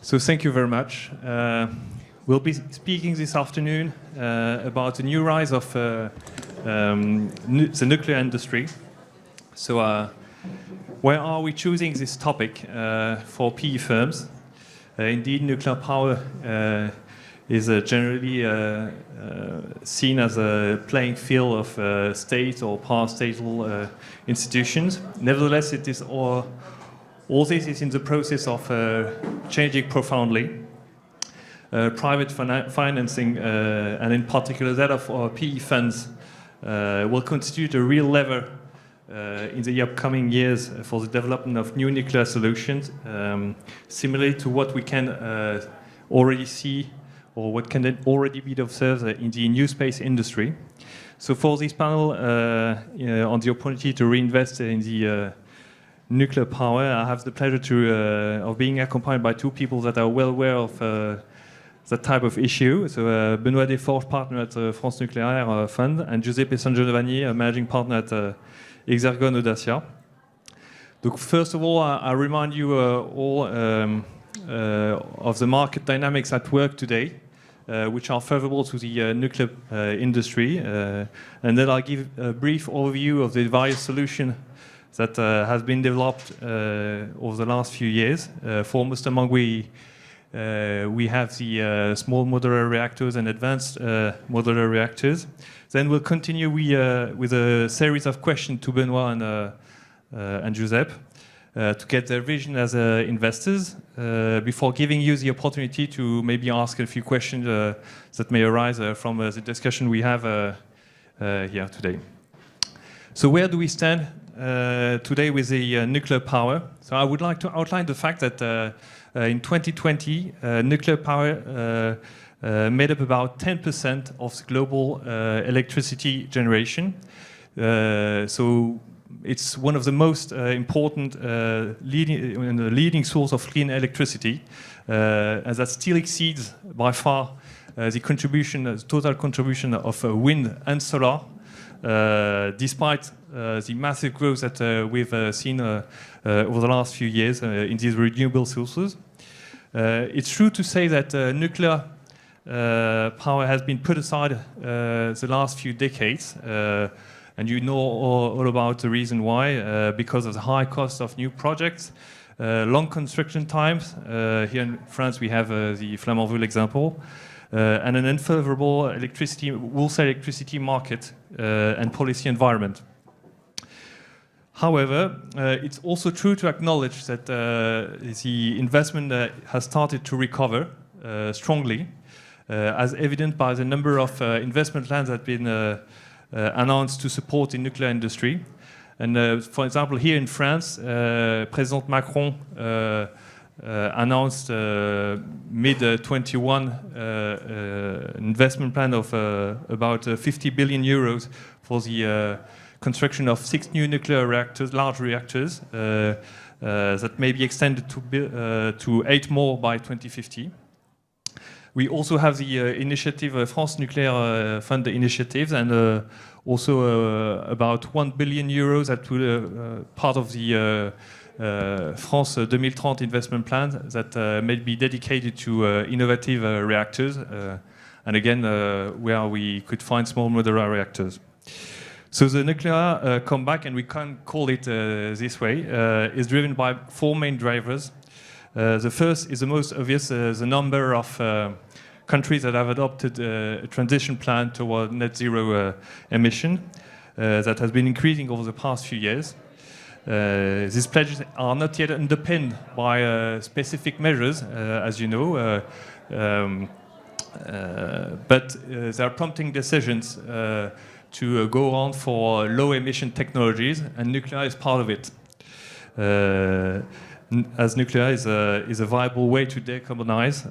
So thank you very much. We'll be speaking this afternoon about the new rise of the nuclear industry. So why are we choosing this topic for PE firms? Indeed, nuclear power is generally seen as a playing field of state or parastatal institutions. Nevertheless, it is all this is in the process of changing profoundly. Private financing, and in particular that of PE funds, will constitute a real lever in the upcoming years for the development of new nuclear solutions, similarly to what we can already see or what can already be observed in the new space industry. So for this panel on the opportunity to reinvest in the nuclear power, I have the pleasure of being accompanied by two people that are well aware of that type of issue. So Benoît Desforges, partner at France Nucléaire Fund, and Giuseppe Sangiovanni, a managing partner at Hexagon Audacia. So first of all, I remind you all of the market dynamics at work today, which are favorable to the nuclear industry, and then I'll give a brief overview of the various solutions that has been developed over the last few years. Foremost among we have the small modular reactors and advanced modular reactors. Then we'll continue with a series of questions to Benoît and Giuseppe to get their vision as investors before giving you the opportunity to maybe ask a few questions that may arise from the discussion we have here today. So where do we stand today with the nuclear power? So I would like to outline the fact that in 2020, nuclear power made up about 10% of the global electricity generation. So it's one of the most important leading source of clean electricity, and that still exceeds by far the total contribution of wind and solar, despite the massive growth that we've seen over the last few years in these renewable sources. It's true to say that nuclear power has been put aside the last few decades, and you know all about the reason why, because of the high cost of new projects, long construction times. Here in France we have the Flamanville example, and an unfavorable wholesale electricity market and policy environment. However, it's also true to acknowledge that the investment has started to recover strongly, as evident by the number of investment plans that have been announced to support the nuclear industry. And for example, here in France, President Macron announced mid-21 investment plan of about 50 billion euros for the construction of 6 new nuclear reactors, large reactors, that may be extended to 8 more by 2050. We also have the initiative, France Nucléaire Fund initiatives, and also about 1 billion euros that will part of the France 2030 investment plan that may be dedicated to innovative reactors, and again, where we could find small modular reactors. So the nuclear comeback, and we can call it this way, is driven by 4 main drivers. The first is the most obvious, the number of countries that have adopted a transition plan toward net zero emission that has been increasing over the past few years. These pledges are not yet underpinned by specific measures, as you know, but they are prompting decisions to go on for low emission technologies, and nuclear is part of it. As nuclear is a viable way to decarbonize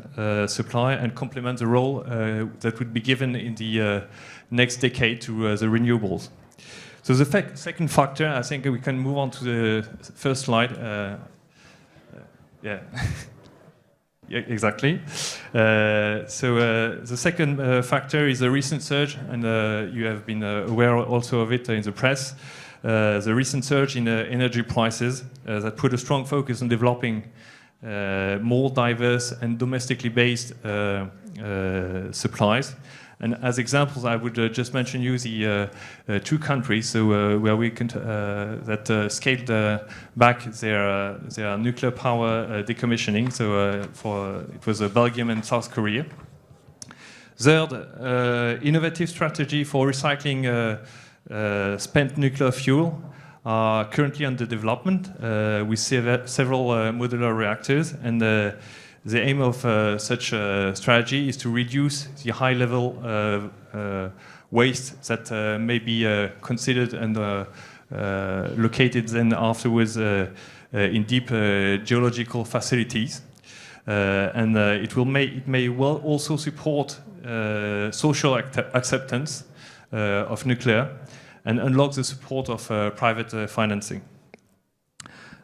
supply and complement the role that would be given in the next decade to the renewables. So the second factor, I think we can move on to the first slide. Yeah. Yeah, exactly. So the second factor is the recent surge, and you have been aware also of it in the press. The recent surge in energy prices that put a strong focus on developing more diverse and domestically based supplies. And as examples, I would just mention you the two countries where we can that scaled back their nuclear power decommissioning. So it was Belgium and South Korea. Third, innovative strategy for recycling spent nuclear fuel are currently under development with several modular reactors, and the aim of such a strategy is to reduce the high-level waste that may be considered and located then afterwards in deep geological facilities. And it may well also support social acceptance of nuclear and unlock the support of private financing.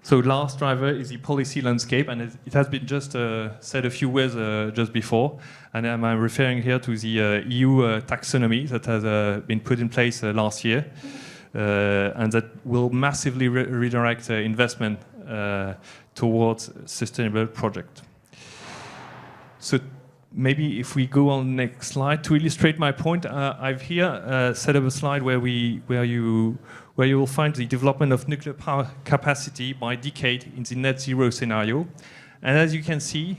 So last driver is the policy landscape, and it has been just said a few words just before, and I'm referring here to the EU taxonomy that has been put in place last year, and that will massively redirect investment towards sustainable project. So maybe if we go on next slide to illustrate my point, I've here set up a slide where you will find the development of nuclear power capacity by decade in the net zero scenario. And as you can see,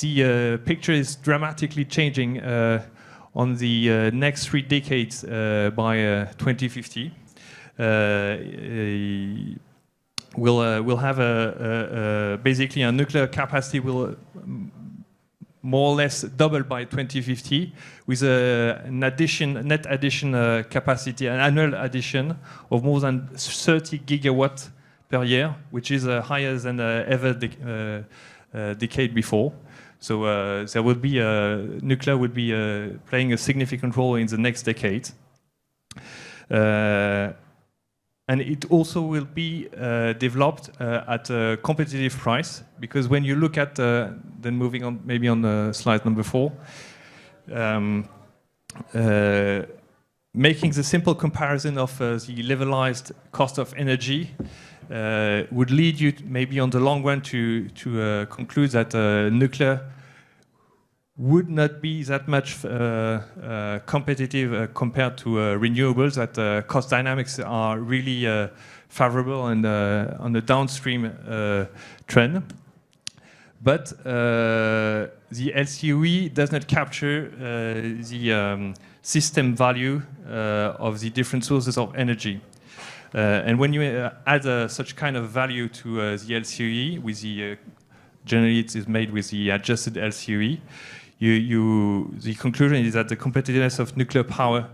the picture is dramatically changing on the next 3 decades by 2050. We'll have basically a nuclear capacity will more or less double by 2050, with an net addition capacity, an annual addition of more than 30 gigawatts per year, which is higher than ever decade before. So there would be nuclear would be playing a significant role in the next decade. And it also will be developed at a competitive price, because when you look at, then moving on, maybe on slide number 4, making the simple comparison of the levelized cost of energy would lead you maybe on the long run to conclude that nuclear would not be that much competitive compared to renewables, that cost dynamics are really favorable and on the downstream trend. But the LCOE does not capture the system value of the different sources of energy. And when you add such kind of value to the LCOE, with the generally it is made with the adjusted LCOE, the conclusion is that the competitiveness of nuclear power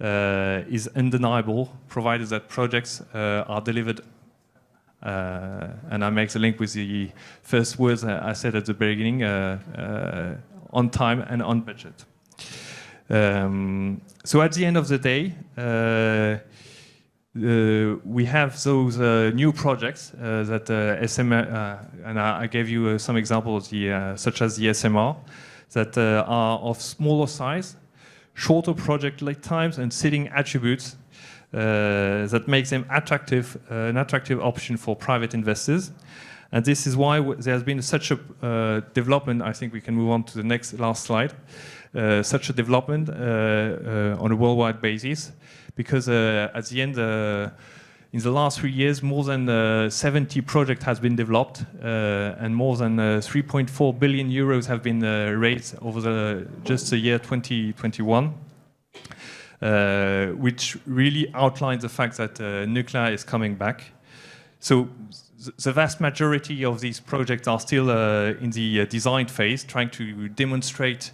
is undeniable, provided that projects are delivered, and I make the link with the first words I said at the beginning, on time and on budget. So at the end of the day, we have those new projects that SMR, and I gave you some examples, such as the SMR, that are of smaller size, shorter project lead times, and seeding attributes that makes them an attractive option for private investors. And this is why there has been such a development. I think we can move on to the last slide. Such a development on a worldwide basis, because at the end, in the last 3 years, more than 70 projects has been developed, and more than 3.4 billion euros have been raised over just the year 2021, which really outlines the fact that nuclear is coming back. So the vast majority of these projects are still in the design phase, trying to demonstrate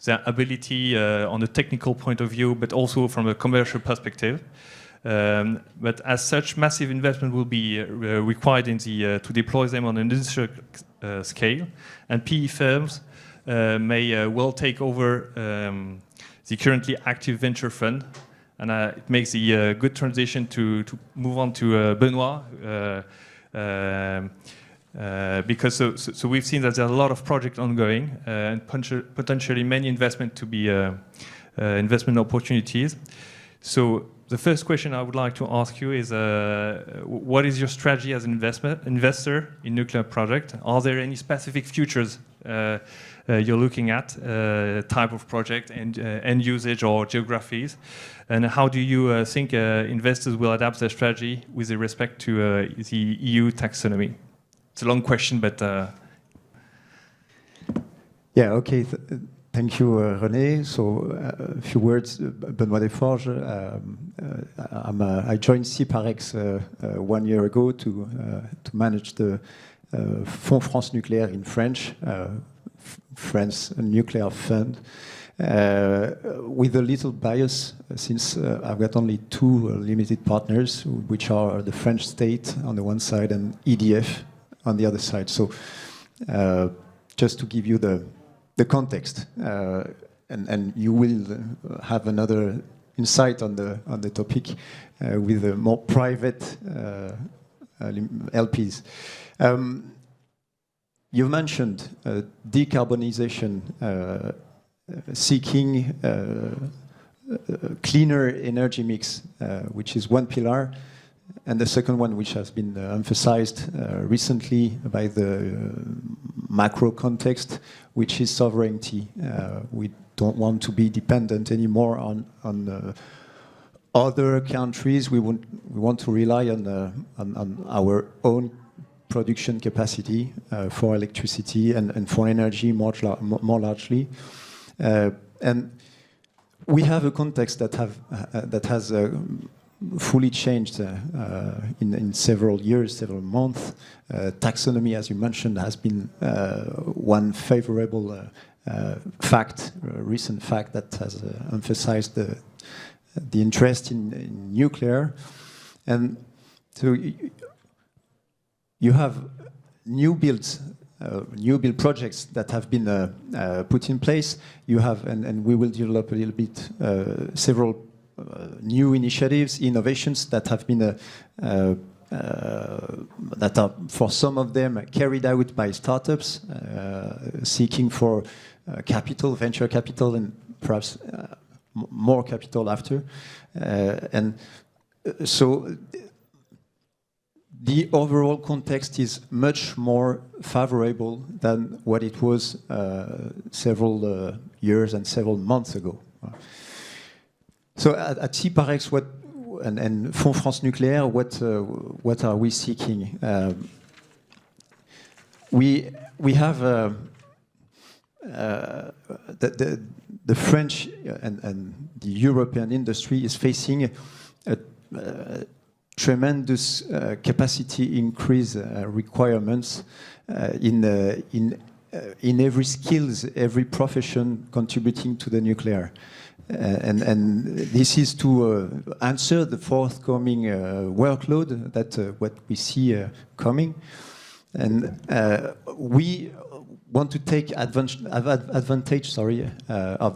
their ability on a technical point of view, but also from a commercial perspective. But as such, massive investment will be required to deploy them on an industrial scale, and PE firms may well take over the currently active venture fund, and it makes the good transition to move on to Benoit, because so we've seen that there are a lot of projects ongoing and potentially many investment opportunities. So the first question I would like to ask you is, what is your strategy as an investor in nuclear project? Are there any specific futures you're looking at, type of project and end usage or geographies? And how do you think investors will adapt their strategy with respect to the EU taxonomy? It's a long question, but... Yeah, okay. Thank you, René. So, a few words. Benoît Desforges. I joined Ciparex 1 year ago to manage the Fonds France Nucléaire in French, France Nuclear Fund, with a little bias since I've got only two limited partners, which are the French state on the one side and EDF on the other side. So, just to give you the context, and you will have another insight on the topic with the more private LPs. You mentioned decarbonization, seeking cleaner energy mix, which is one pillar. And the second one, which has been emphasized recently by the macro context, which is sovereignty. We don't want to be dependent anymore on other countries. We want to rely on our own production capacity for electricity and for energy more largely. And we have a context that has fully changed in several years, several months. Taxonomy, as you mentioned, has been one favorable recent fact that has emphasized the interest in nuclear. And so you have new build projects that have been put in place. You have, and we will develop a little bit, several new initiatives, innovations that have been that are, for some of them, carried out by startups seeking for capital, venture capital, and perhaps more capital after. And so the overall context is much more favorable than what it was several years and several months ago. So at Ciparex, and Fonds France Nucléaire, what are we seeking? We have the French and the European industry is facing a tremendous capacity increase requirements in every skills, every profession contributing to the nuclear. And this is to answer the forthcoming workload that what we see coming. And we want to take advantage of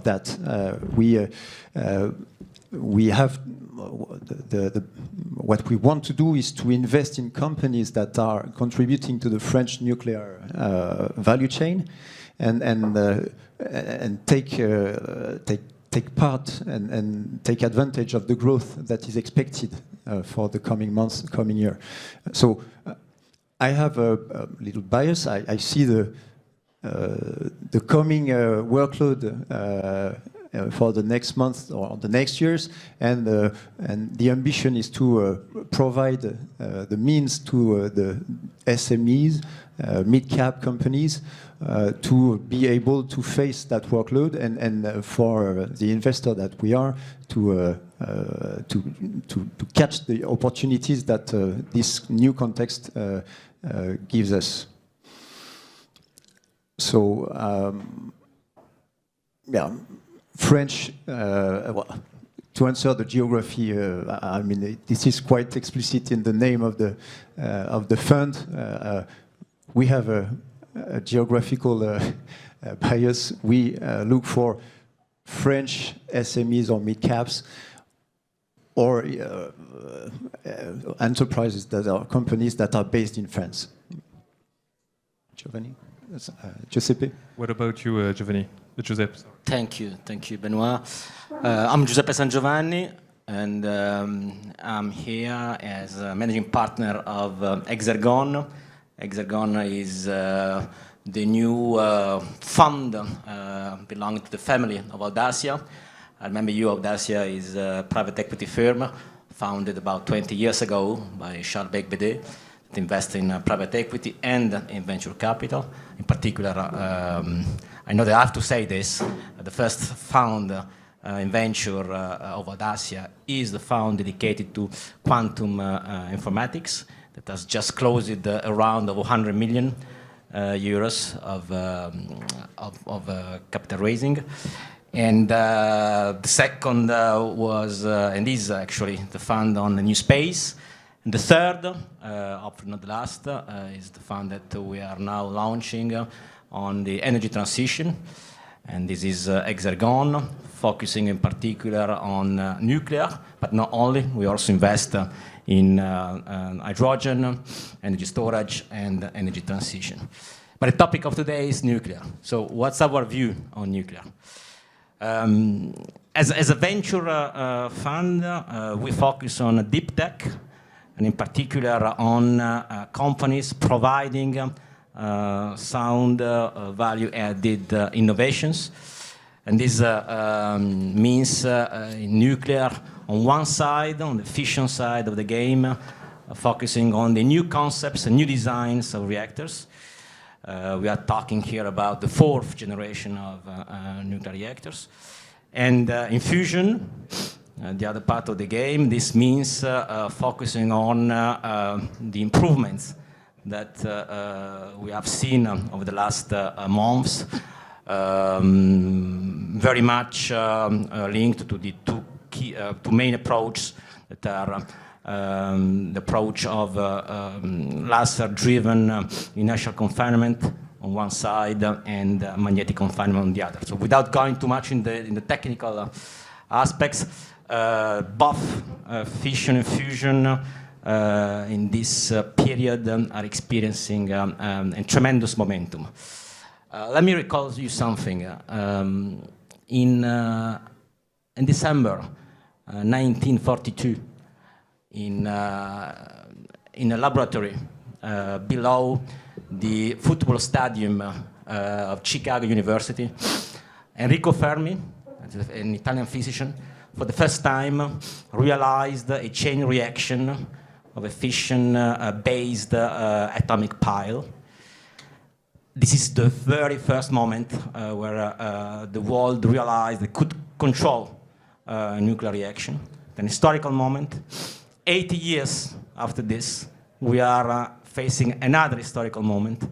that. We have what we want to do is to invest in companies that are contributing to the French nuclear value chain, and take part and take advantage of the growth that is expected for the coming months, coming year. So I have a little bias. I see the coming workload for the next month or the next years, and the ambition is to provide the means to the SMEs, mid-cap companies, to be able to face that workload, and for the investor that we are to catch the opportunities that this new context gives us. So yeah, French. Well, to answer the geography, I mean, this is quite explicit in the name of the fund. We have a geographical bias. We look for French SMEs or mid-caps, or enterprises that are companies that are based in France. Giovanni? Giuseppe? What about you, Giovanni? Giuseppe. Thank you, Benoit. I'm Giuseppe San Giovanni. and I'm here as a managing partner of Exergon. Exergon is the new fund belonging to the family of Audacia. I remember Audacia is a private equity firm founded about 20 years ago by Charles Becbédé, that invests in private equity and in venture capital. In particular, I know that I have to say this, the first fund in venture of Audacia is the fund dedicated to quantum informatics that has just closed a round of 100 million euros of capital raising. And the second was, and is actually the fund on the new space. And the third, hopefully not the last, is the fund that we are now launching on the energy transition. And this is Exergon, focusing in particular on nuclear, but not only. We also invest in hydrogen, energy storage, and energy transition. But the topic of today is nuclear. So what's our view on nuclear? As a venture fund, we focus on deep tech, and in particular on companies providing sound value-added innovations. And this means in nuclear, on one side, on the fission side of the game, focusing on the new concepts and new designs of reactors. We are talking here about the fourth generation of nuclear reactors. And in fusion, the other part of the game, this means focusing on the improvements that we have seen over the last months, very much linked to the two main approaches that are the approach of laser-driven inertial confinement on one side and magnetic confinement on the other. So without going too much in the technical aspects, both fission and fusion in this period are experiencing a tremendous momentum. Let me recall you something. In December 1942, in a laboratory below the football stadium of Chicago University, Enrico Fermi, an Italian physician, for the first time realized a chain reaction of a fission-based atomic pile. This is the very first moment where the world realized it could control a nuclear reaction. An historical moment. 80 years after this, we are facing another historical moment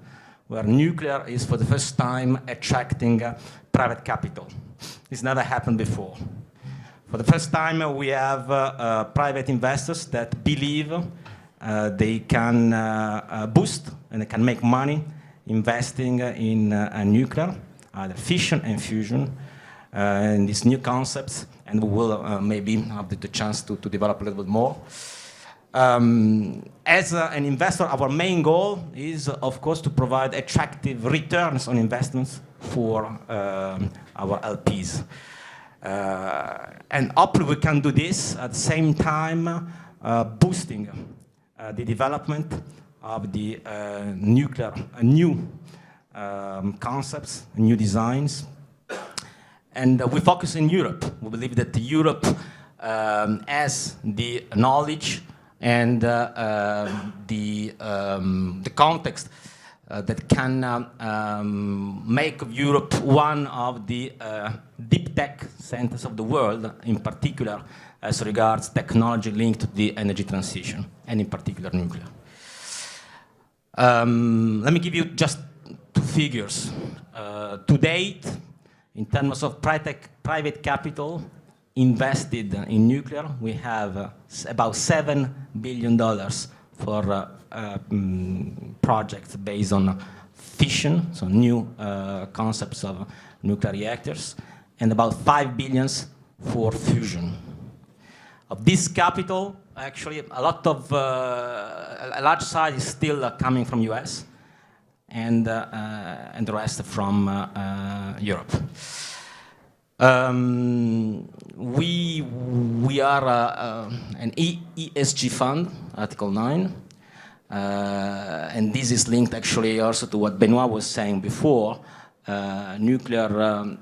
where nuclear is for the first time attracting private capital. This never happened before. For the first time, we have private investors that believe they can boost and they can make money investing in nuclear, either fission and fusion, and these new concepts, and we will maybe have the chance to develop a little bit more. As an investor, our main goal is, of course, to provide attractive returns on investments for our LPs. And hopefully we can do this at the same time boosting the development of the nuclear, new concepts, new designs. And we focus in Europe. We believe that Europe has the knowledge and the context that can make Europe one of the deep tech centers of the world, in particular as regards technology linked to the energy transition, and in particular nuclear. Let me give you just two figures. To date, in terms of private capital invested in nuclear, we have about $7 billion for projects based on fission, so new concepts of nuclear reactors, and about $5 billion for fusion. Of this capital, actually, a large side is still coming from US, and the rest from Europe. We are an ESG fund, Article 9, and this is linked actually also to what Benoit was saying before. Nuclear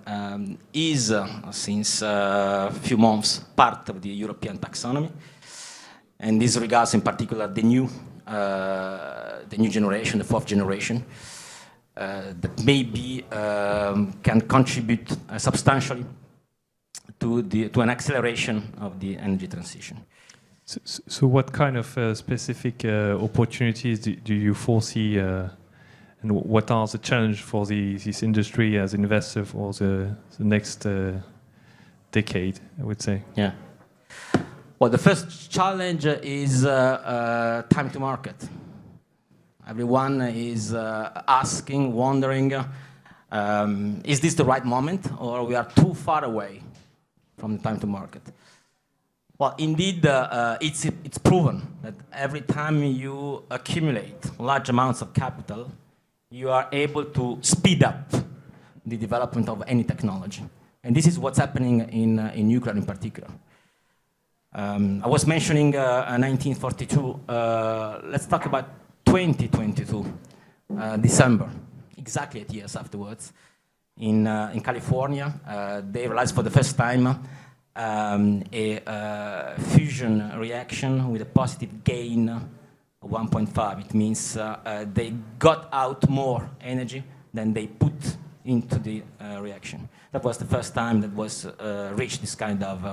is, since a few months, part of the European taxonomy, and this regards in particular the new generation, the fourth generation, that maybe can contribute substantially to an acceleration of the energy transition. So what kind of specific opportunities do you foresee, and what are the challenges for this industry as investor for the next decade, I would say? Yeah. Well, the first challenge is time to market. Everyone is asking, wondering, is this the right moment, or we are too far away from the time to market? Well, indeed, it's proven that every time you accumulate large amounts of capital, you are able to speed up the development of any technology. And this is what's happening in nuclear in particular. I was mentioning 1942. Let's talk about 2022, December, exactly 8 years afterwards. In California, they realized for the first time a fusion reaction with a positive gain of 1.5. It means they got out more energy than they put into the reaction. That was the first time that was reached this kind of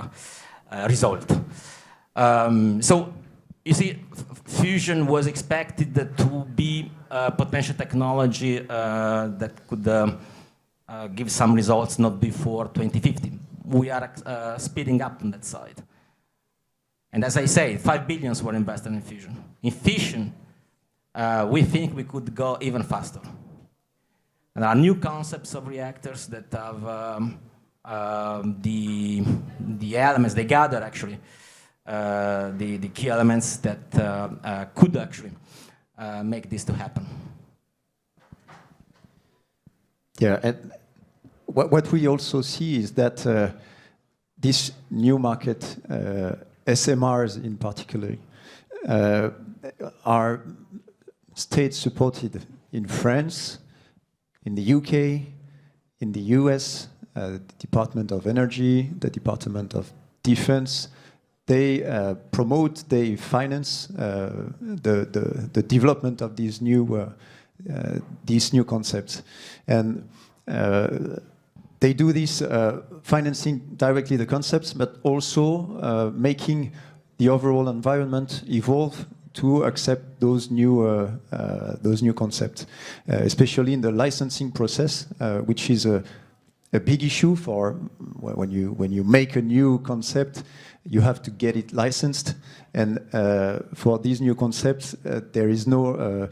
result. So you see, fusion was expected to be a potential technology that could give some results not before 2050. We are speeding up on that side. And as I say, 5 billion were invested in fusion. In fission, we think we could go even faster. And there are new concepts of reactors that have the elements, they gather actually, the key elements that could actually make this to happen. Yeah, and what we also see is that this new market, SMRs in particular, are state-supported in France, in the UK, in the US, the Department of Energy, the Department of Defense. They promote, they finance the development of these new concepts, and they do this financing directly the concepts, but also making the overall environment evolve to accept those new concepts, especially in the licensing process, which is a big issue for when you make a new concept. You have to get it licensed, and for these new concepts, there is no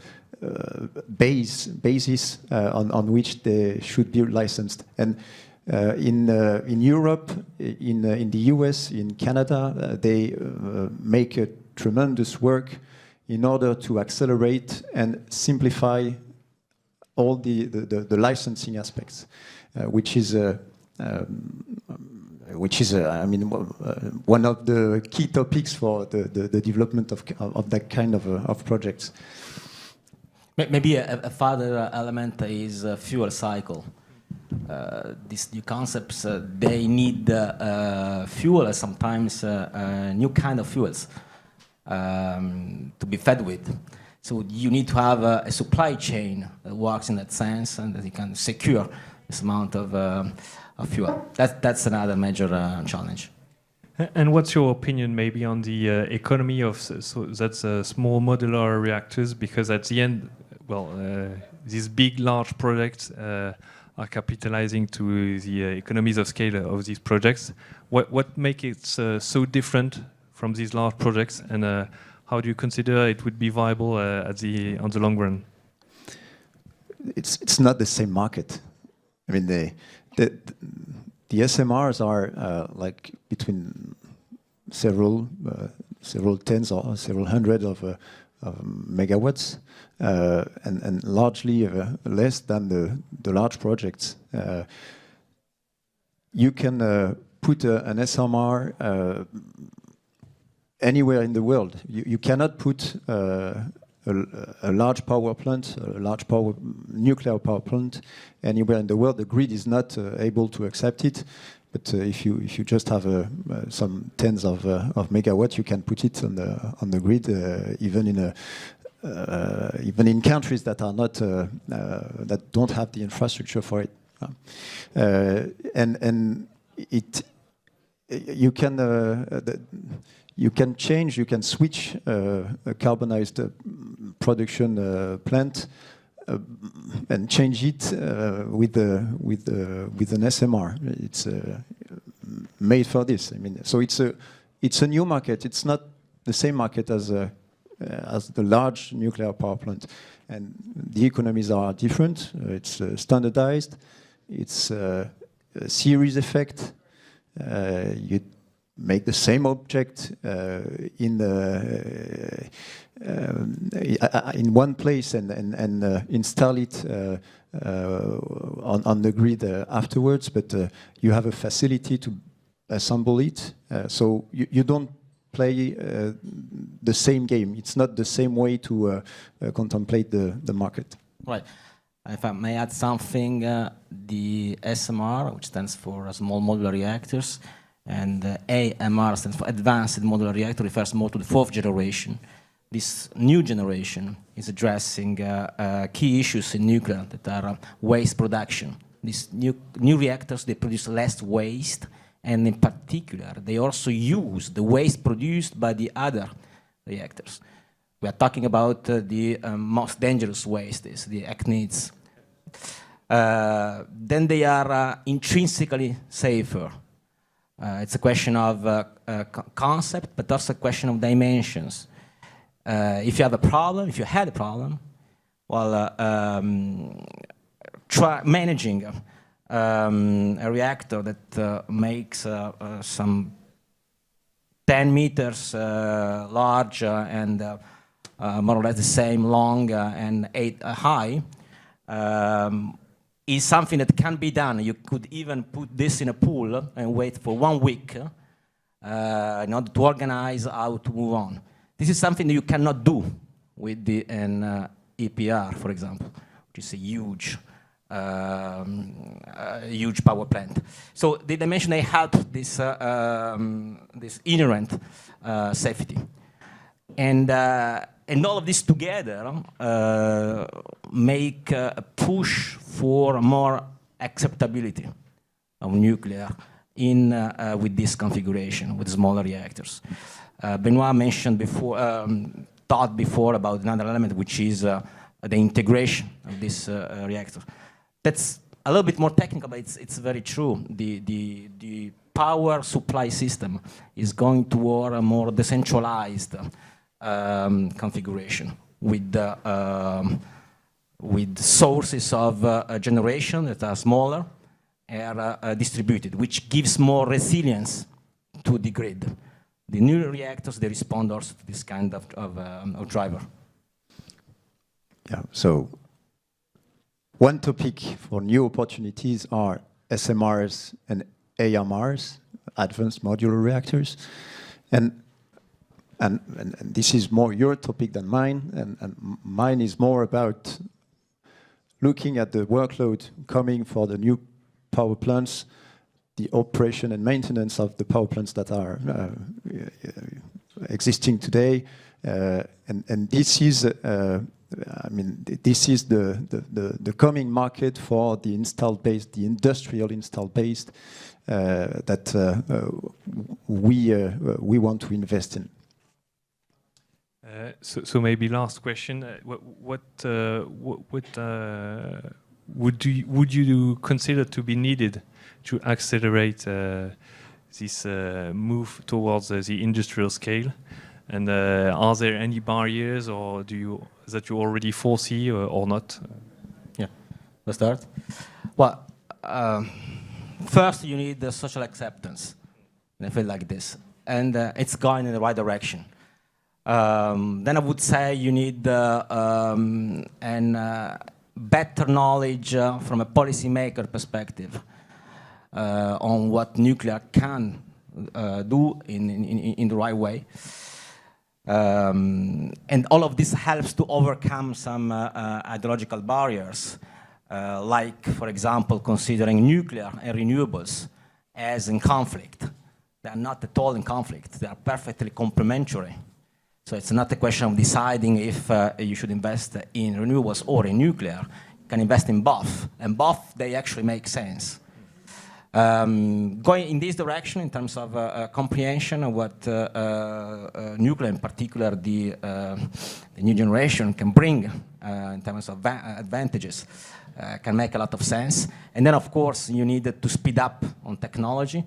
basis on which they should be licensed. And in Europe, in the US, in Canada, they make a tremendous work in order to accelerate and simplify all the licensing aspects, which is I mean, one of the key topics for the development of that kind of projects. Maybe a further element is fuel cycle. These new concepts, they need fuel, sometimes new kind of fuels to be fed with. So you need to have a supply chain that works in that sense and that you can secure this amount of fuel. That's another major challenge. And what's your opinion maybe on the economy of that's small modular reactors? Because at the end, well, these big, large projects are capitalizing to the economies of scale of these projects. What makes it so different from these large projects, and how do you consider it would be viable on the long run? It's not the same market. I mean, the SMRs are like between several tens or several hundred of megawatts, and largely less than the large projects. you can put an SMR anywhere in the world. You cannot put a large power plant, a large nuclear power plant anywhere in the world. The grid is not able to accept it. But if you just have some tens of megawatts, you can put it on the grid, even in countries that are not that don't have the infrastructure for it. And you can change, you can switch a carbonized production plant and change it with an SMR. It's made for this. I mean, so it's a new market. It's not the same market as the large nuclear power plant, and the economies are different. It's standardized. It's a series effect. You make the same object in one place and install it on the grid afterwards, but you have a facility to assemble it, so you don't play the same game. It's not the same way to contemplate the market. Right. If I may add something, the SMR, which stands for Small Modular Reactors, and AMR stands for Advanced Modular Reactor, refers more to the fourth generation. This new generation is addressing key issues in nuclear that are waste production. These new reactors, they produce less waste, and in particular, they also use the waste produced by the other reactors. We are talking about the most dangerous waste, is the actinides. Then they are intrinsically safer. It's a question of concept, but also a question of dimensions. If you have a problem, if you had a problem, well, try managing a reactor that makes some 10 meters large and more or less the same long and 8 high, is something that can be done. You could even put this in a pool and wait for 1 week in order to organize how to move on. This is something that you cannot do with an EPR, for example, which is a huge power plant. So the dimension they help this this inherent safety, and all of this together make a push for more acceptability of nuclear in with this configuration with smaller reactors. Benoit mentioned before, thought before about another element, which is the integration of this reactor. That's a little bit more technical, but it's very true. The power supply system is going toward a more decentralized configuration with sources of generation that are smaller and distributed, which gives more resilience to the grid. The new reactors, they respond also to this kind of driver. Yeah, so one topic for new opportunities are SMRs and AMRs, advanced modular reactors. And this is more your topic than mine, and mine is more about looking at the workload coming for the new power plants, the operation and maintenance of the power plants that are existing today, and this is, I mean, this is the coming market for the installed base, the industrial installed base that we want to invest in. So maybe last question: would you consider to be needed to accelerate this move towards the industrial scale? And are there any barriers, or that you already foresee, or not? Yeah, let's start. Well, first you need the social acceptance. I feel like this, and it's going in the right direction. Then I would say you need better knowledge from a policymaker perspective. on what nuclear can do in the right way. And all of this helps to overcome some ideological barriers, like, for example, considering nuclear and renewables as in conflict. They are not at all in conflict. They are perfectly complementary. So it's not a question of deciding if you should invest in renewables or in nuclear. You can invest in both, and both, they actually make sense. Going in this direction in terms of comprehension of what nuclear, in particular the new generation, can bring in terms of advantages, can make a lot of sense. And then, of course, you need to speed up on technology.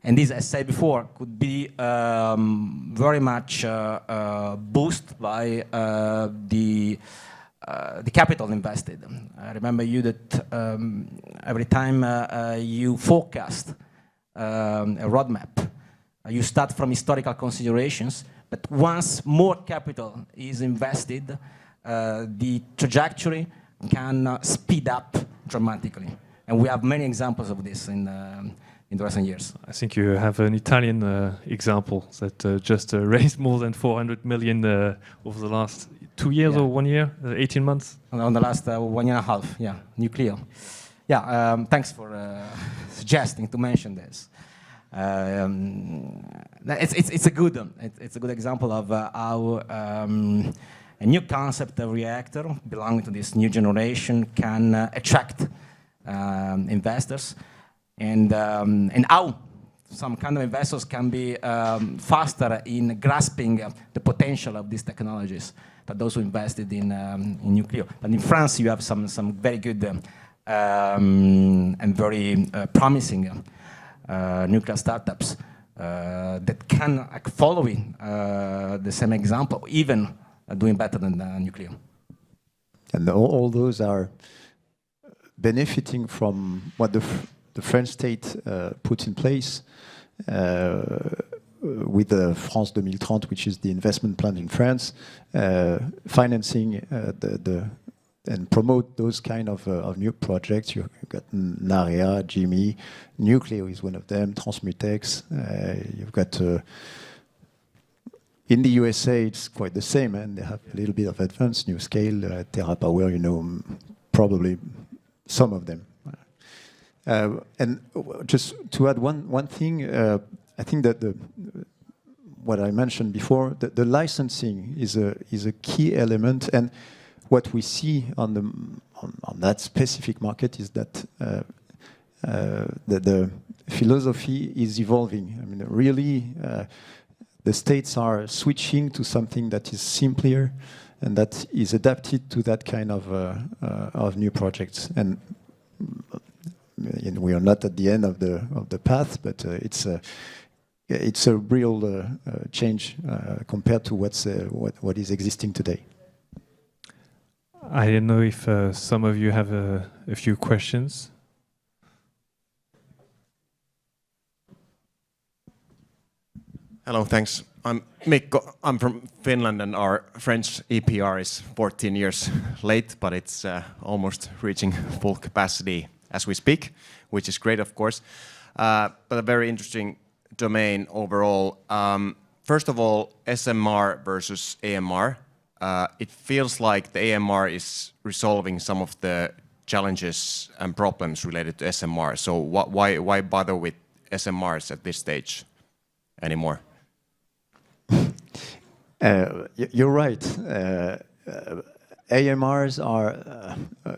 And this, as I said before, could be very much boosted by the capital invested. I remember you that every time you forecast a roadmap, you start from historical considerations, but once more capital is invested, the trajectory can speed up dramatically. And we have many examples of this in the recent years. I think you have an Italian example that just raised more than 400 million over the last 2 years or 1 year, 18 months? On the last 1 year and a half, yeah, nuclear. Yeah, thanks for suggesting to mention this. It's a good example of how a new concept of reactor belonging to this new generation can attract investors, and how some kind of investors can be faster in grasping the potential of these technologies than those who invested in nuclear. But in France, you have some very good and very promising nuclear startups that can, following the same example, even doing better than nuclear. And all those are benefiting from what the French state put in place with the France 2030, which is the investment plan in France, financing and promote those kind of new projects. You've got NAREA, GME, nuclear is one of them, Transmutex. You've got in the USA, it's quite the same, and they have a little bit of advanced NuScale, TerraPower, you know, probably some of them. And just to add one thing, I think that what I mentioned before, the licensing is a key element, and what we see on that specific market is that the philosophy is evolving. I mean, really, the states are switching to something that is simpler and that is adapted to that kind of new projects. And we are not at the end of the path, but it's a real change compared to what is existing today. I don't know if some of you have a few questions. Hello, thanks. I'm Mikko. I'm from Finland, and our French EPR is 14 years late, but it's almost reaching full capacity as we speak, which is great, of course. But a very interesting domain overall. First of all, SMR versus AMR. It feels like the AMR is resolving some of the challenges and problems related to SMR. So why bother with SMRs at this stage anymore? You're right. AMRs are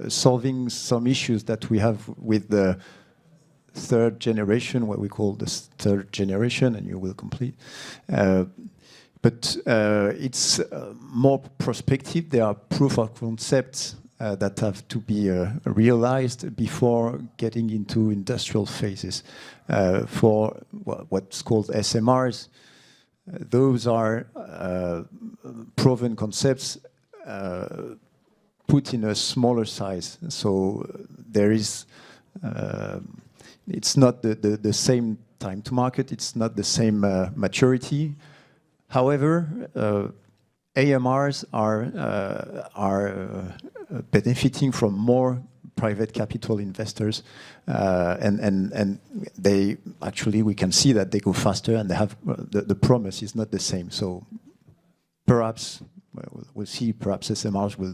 solving some issues that we have with the third generation, what we call the third generation, and you will complete. But it's more prospective. There are proof of concepts that have to be realized before getting into industrial phases. For what's called SMRs, those are proven concepts put in a smaller size. So there is, it's not the same time to market, it's not the same maturity. However, AMRs are benefiting from more private capital investors, and they actually, we can see that they go faster, and they have the promise is not the same. So perhaps we'll see. Perhaps SMRs we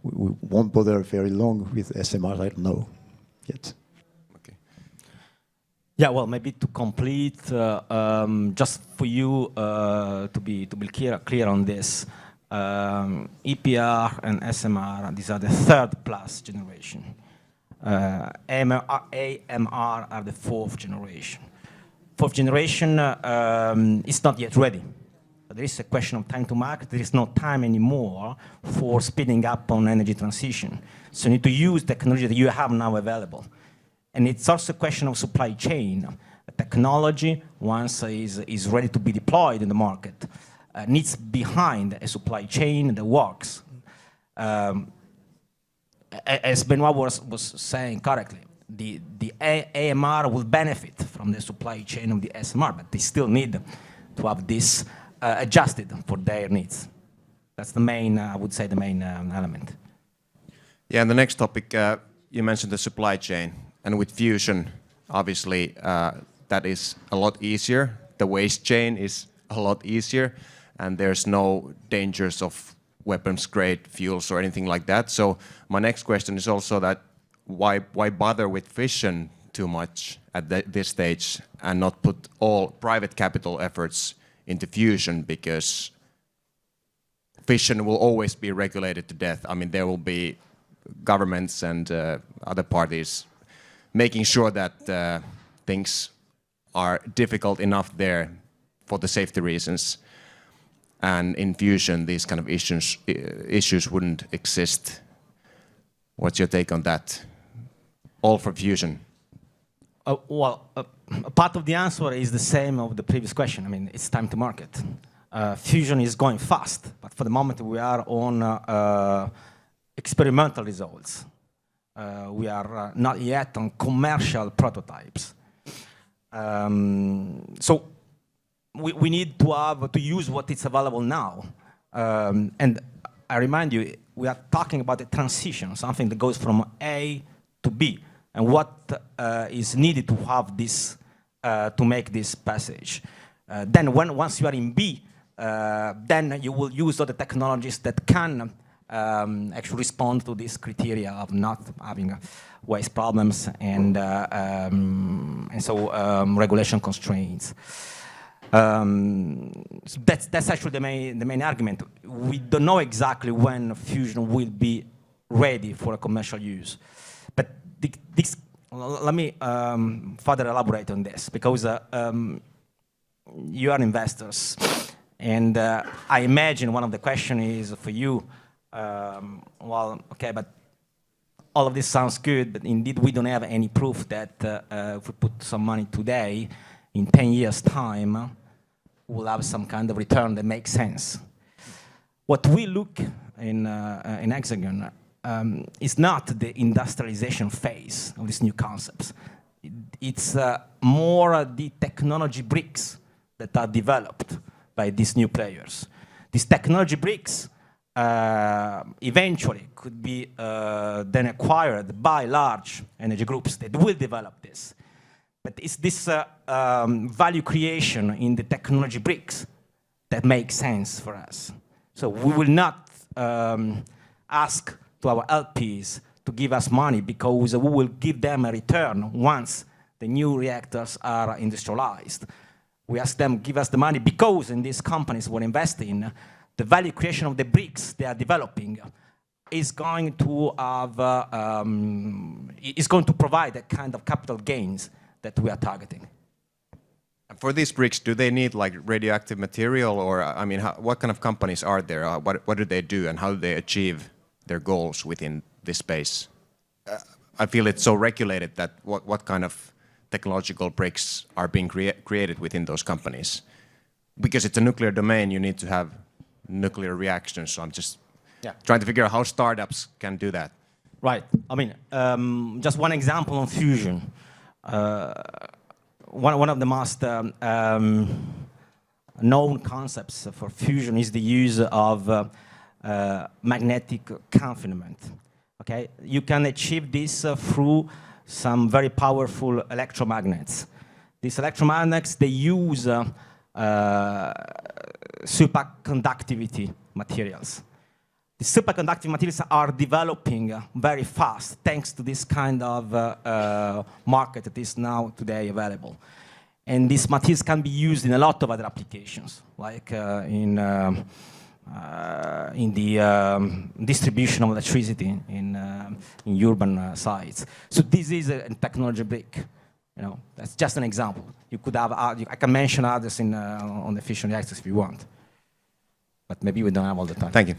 won't bother very long with SMRs. I don't know yet. Yeah, well, maybe to complete, just for you to be clear on this, EPR and SMR, these are the third plus generation. AMR are the fourth generation. Fourth generation is not yet ready. There is a question of time to market. There is no time anymore for speeding up on energy transition. So you need to use technology that you have now available. And it's also a question of supply chain. Technology, once is ready to be deployed in the market, needs behind a supply chain that works. As Benoit was saying correctly, the AMR will benefit from the supply chain of the SMR, but they still need to have this adjusted for their needs. That's the main, I would say, the main element. Yeah, and the next topic, you mentioned the supply chain. And with fusion, obviously, that is a lot easier. The waste chain is a lot easier, and there's no dangers of weapons-grade fuels or anything like that. So my next question is also that why bother with fission too much at this stage and not put all private capital efforts into fusion, because fission will always be regulated to death. I mean, there will be governments and other parties making sure that things are difficult enough there for the safety reasons. And in fusion, these kind of issues wouldn't exist. What's your take on that? All for fusion. Part of the answer is the same of the previous question. I mean, it's time to market. Fusion is going fast, but for the moment we are on experimental results. We are not yet on commercial prototypes. So we need to use what is available now. And I remind you, we are talking about a transition, something that goes from A to B, and what is needed to have this, to make this passage. Then once you are in B, then you will use other technologies that can actually respond to this criteria of not having waste problems and so regulation constraints. So that's actually the main argument. We don't know exactly when fusion will be ready for a commercial use, but let me further elaborate on this, because you are investors, and I imagine one of the questions is for you. Well, okay, but all of this sounds good, but indeed we don't have any proof that if we put some money today, in 10 years' time, we'll have some kind of return that makes sense. What we look in Hexagon is not the industrialization phase of these new concepts. It's more the technology bricks that are developed by these new players. These technology bricks eventually could be then acquired by large energy groups that will develop this. But it's this value creation in the technology bricks that makes sense for us. So we will not ask to our LPs to give us money, because we will give them a return once the new reactors are industrialized. We ask them give us the money because in these companies we're investing in, the value creation of the bricks they are developing is going to have, is going to provide a kind of capital gains that we are targeting. For these bricks, do they need like radioactive material, or I mean, what kind of companies are there? What do they do, and how do they achieve their goals within this space? I feel it's so regulated that what kind of technological bricks are being created within those companies? Because it's a nuclear domain, you need to have nuclear reactions. So I'm just trying to figure out how startups can do that. Right. I mean, just one example on fusion. One of the most known concepts for fusion is the use of magnetic confinement. Okay, you can achieve this through some very powerful electromagnets. These electromagnets, they use superconductivity materials. The superconductive materials are developing very fast thanks to this kind of market that is now today available. And these materials can be used in a lot of other applications, like in the distribution of electricity in urban sites. So this is a technology break. You know, that's just an example. You could have, I can mention others on the fission reactors if you want, but maybe we don't have all the time. Thank you.